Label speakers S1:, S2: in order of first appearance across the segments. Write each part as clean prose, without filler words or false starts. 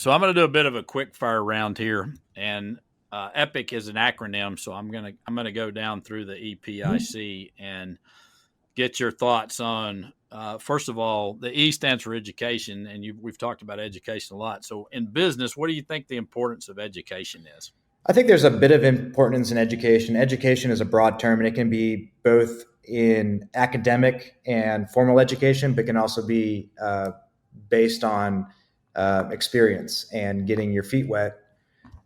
S1: So I'm going to do a bit of a quick fire round here, and EPIC is an acronym. So I'm gonna go down through the EPIC and get your thoughts on. First of all, the E stands for education, and we've talked about education a lot. So in business, what do you think the importance of education is?
S2: I think there's a bit of importance in education. Education is a broad term, and it can be both in academic and formal education, but can also be based on experience and getting your feet wet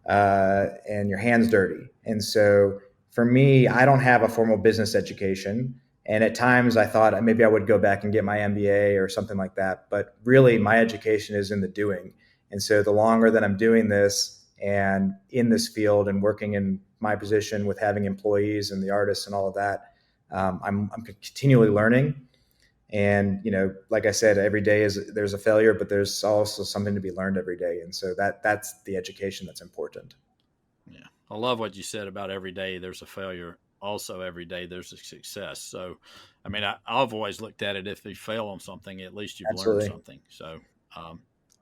S2: and your hands dirty. And so for me, I don't have a formal business education. And at times I thought maybe I would go back and get my MBA or something like that. But really, my education is in the doing. And so the longer that I'm doing this and in this field and working in my position with having employees and the artists and all of that, I'm continually learning. And like I said, every day there's a failure, but there's also something to be learned every day. And so that's the education that's important.
S1: Yeah, I love what you said about every day there's a failure. Also, every day there's a success. So, I mean, I've always looked at it, if you fail on something, at least you've learned
S2: Absolutely.
S1: something. So,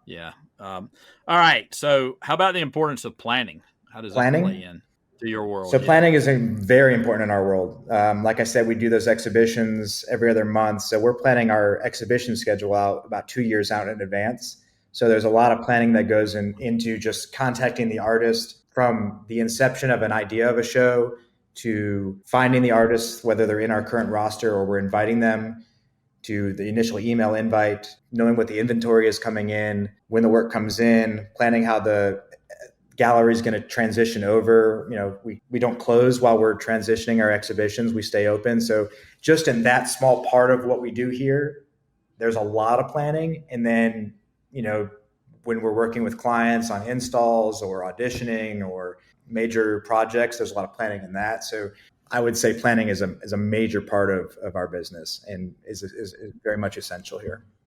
S1: yeah. All right. So, how about the importance of planning? How does that play
S2: Planning.
S1: in to your world?
S2: So
S1: Yeah.
S2: planning is very important in our world. Like I said, we do those exhibitions every other month. So we're planning our exhibition schedule out about 2 years out in advance. So there's a lot of planning that goes into just contacting the artist from the inception of an idea of a show to finding the artists, whether they're in our current roster or we're inviting them, to the initial email invite, knowing what the inventory is coming in, when the work comes in, planning how the gallery is going to transition over. We don't close while we're transitioning our exhibitions. We stay open. So just in that small part of what we do here, there's a lot of planning. And then, when we're working with clients on installs or auditioning or major projects, there's a lot of planning in that. So I would say planning is a major part of our business and is very much essential here.